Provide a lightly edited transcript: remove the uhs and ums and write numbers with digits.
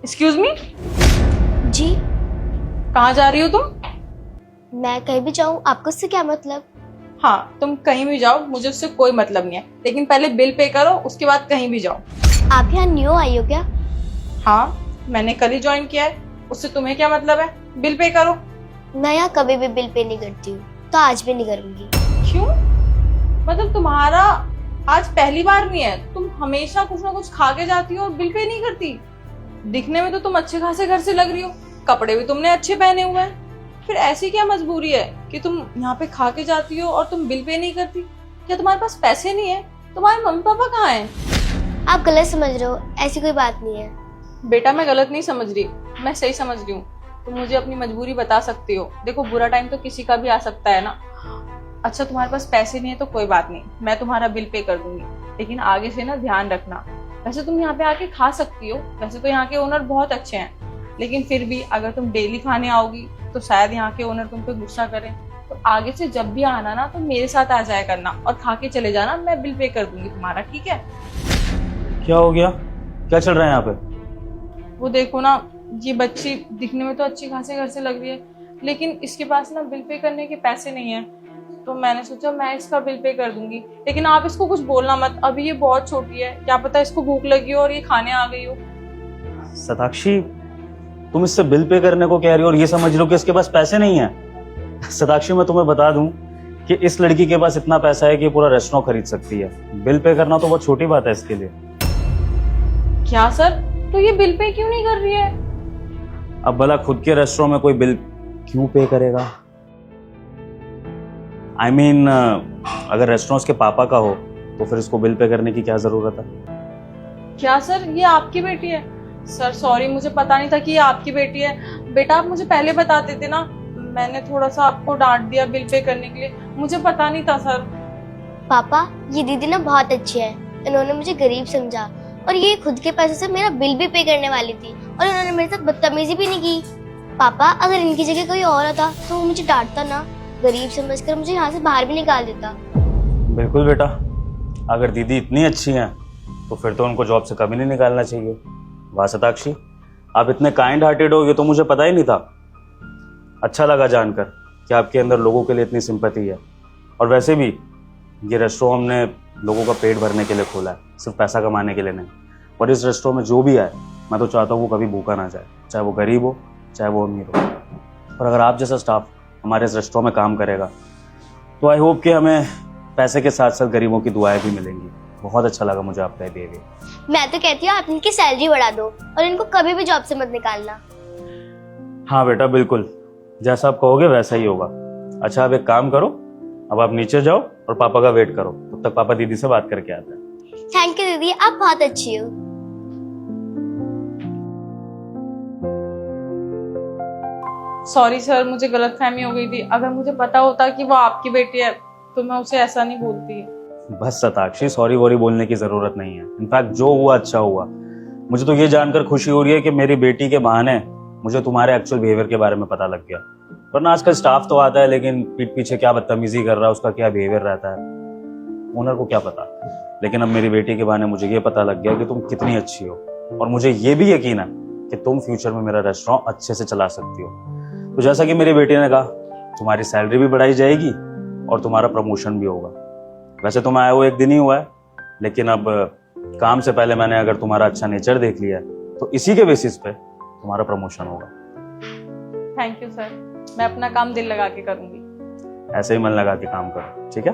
Excuse me, जी। कहाँ जा रही हो तुम? मैं कहीं भी जाऊं, आपको उससे क्या मतलब? हाँ, तुम कहीं भी जाओ, मुझे उससे कोई मतलब नहीं है, लेकिन पहले बिल पे करो, उसके बाद कहीं भी जाओ। आप यहाँ न्यू आई हो क्या? हाँ, मैंने कल ही ज्वाइन किया है, उससे तुम्हें क्या मतलब है? बिल पे करो। मैं यहाँ कभी भी बिल पे नहीं करती हूँ, तो आज भी नहीं करूंगी। क्यों? मतलब तुम्हारा आज पहली बार नहीं है, तुम हमेशा कुछ ना कुछ खा के जाती हो और बिल पे नहीं करती। दिखने में तो तुम अच्छे खासे घर से लग रही हो, कपड़े भी तुमने अच्छे पहने हुए हैं, फिर ऐसी क्या मजबूरी है कि तुम यहाँ पे खा के जाती हो और तुम बिल पे नहीं करती? क्या तुम्हारे पास पैसे नहीं है? तुम्हारे मम्मी पापा कहाँ हैं? आप गलत समझ रहे हो, ऐसी कोई बात नहीं है। बेटा, मैं गलत नहीं समझ रही, मैं सही समझ रही हूँ। तुम मुझे अपनी मजबूरी बता सकती हो। देखो, बुरा टाइम तो किसी का भी आ सकता है ना। अच्छा, तुम्हारे पास पैसे नहीं है तो कोई बात नहीं, मैं तुम्हारा बिल पे कर दूंगी, लेकिन आगे से ना ध्यान रखना। वैसे तुम यहाँ पे आके खा सकती हो, वैसे तो यहाँ के ओनर बहुत अच्छे हैं, लेकिन फिर भी अगर तुम डेली खाने आओगी तो शायद यहाँ के ओनर तुम पे गुस्सा करें। तो आगे से जब भी आना ना तो मेरे साथ आ जाया करना और खा के चले जाना, मैं बिल पे कर दूंगी तुम्हारा, ठीक है? क्या हो गया? क्या चल रहा है यहाँ पे? वो देखो ना, ये बच्ची दिखने में तो अच्छी खासी घर से लग रही है, लेकिन इसके पास ना बिल पे करने के पैसे नहीं है। तो मैंने सोचा मैं इसका बिल पे कर दूंगी, लेकिन आप इसको कुछ बोलना मत, अभी ये बहुत छोटी है, क्या पता इसको भूख लगी हो और ये खाने आ गई हो। सताक्षी, तुम इससे बिल पे करने को कह रही हो और ये समझ रहे हो कि इसके पास पैसे नहीं है। सताक्षी, मैं तुम्हें बता दूं कि इस लड़की के पास इतना पैसा है कि पूरा रेस्टोरेंट खरीद सकती है। बिल पे करना तो बहुत छोटी बात है इसके लिए। क्या सर? तो ये बिल पे क्यों नहीं कर रही है? अब भला खुद के रेस्टोरेंट में कोई बिल क्यों पे करेगा? I mean, अगर रेस्टोरेंट उसके पापा का हो तो फिर इसको बिल पे करने की क्या जरूरत है? क्या सर, ये आपकी बेटी है? सर सॉरी, मुझे पता नहीं था कि ये आपकी बेटी है। बेटा, आप मुझे पहले बता देते ना, मैंने थोड़ा सा आपको डांट दिया बिल पे करने के लिए, मुझे पता नहीं था सर। पापा, ये दीदी ना बहुत अच्छी है, इन्होंने मुझे गरीब समझा और ये खुद के पैसे से मेरा बिल भी पे करने वाली थी और इन्होंने मेरे साथ बदतमीजी भी नहीं की। पापा, अगर इनकी जगह कोई और होता तो वो मुझे डांटता ना, गरीब समझकर मुझे यहाँ से बाहर भी निकाल देता। बिल्कुल बेटा, अगर दीदी इतनी अच्छी हैं तो फिर तो उनको जॉब से कभी नहीं निकालना चाहिए। वाह सताक्षी, आप इतने काइंड हार्टेड हो, ये तो मुझे पता ही नहीं था। अच्छा लगा जानकर कि आपके अंदर लोगों के लिए इतनी सिंपैथी है। और वैसे भी ये रेस्टोरेंट हमने लोगों का पेट भरने के लिए खोला है, सिर्फ पैसा कमाने के लिए नहीं। और इस रेस्टोरेंट में जो भी आए, मैं तो चाहता हूँ वो कभी भूखा ना जाए, चाहे वो गरीब हो चाहे वो अमीर हो। और अगर आप जैसा स्टाफ हमारे इस रेस्टोरेंट में काम करेगा तो आई होप कि हमें पैसे के साथ साथ गरीबों की दुआएं भी मिलेंगी। बहुत अच्छा लगा मुझे आपका बिहेवियर। मैं तो कहती हूँ आप इनकी सैलरी बढ़ा दो और इनको कभी भी जॉब से मत निकालना। हाँ बेटा, बिल्कुल जैसा आप कहोगे वैसा ही होगा। अच्छा, अब एक काम करो, अब आप नीचे जाओ और पापा का वेट करो, तब तक पापा दीदी से बात करके आते हैं। थैंक यू दीदी, आप बहुत अच्छी हो। सॉरी सर, मुझे गलतफहमी हो गई थी। अगर मुझे पता होता कि वो आपकी बेटी है तो मैं उसे ऐसा नहीं बोलती। बस सताक्षी, सॉरी वॉरी बोलने की जरूरत नहीं है। इनफैक्ट जो हुआ अच्छा हुआ। मुझे तो ये जानकर खुशी हो रही है कि मेरी बेटी के बहाने मुझे तुम्हारे एक्चुअल बिहेवियर के बारे में पता लग गया। वरना आजकल स्टाफ तो आता है, लेकिन पीठ पीछे क्या बदतमीजी कर रहा है, उसका क्या बिहेवियर रहता है, ओनर को क्या पता। लेकिन अब मेरी बेटी के बहाने मुझे ये पता लग गया कि तुम कितनी अच्छी हो, और मुझे ये भी यकीन है कि तुम फ्यूचर में मेरा रेस्टोरेंट अच्छे से चला सकती हो। तो जैसा कि मेरी बेटी ने कहा, तुम्हारी सैलरी भी बढ़ाई जाएगी और तुम्हारा प्रमोशन भी होगा। वैसे तो मैं आया हुआ एक दिन ही हुआ है, लेकिन अब काम से पहले मैंने अगर तुम्हारा अच्छा नेचर देख लिया है तो इसी के बेसिस पे तुम्हारा प्रमोशन होगा। थैंक यू सर, मैं अपना काम दिल लगा के करूंगी। ऐसे ही मन लगा के काम करो, ठीक है?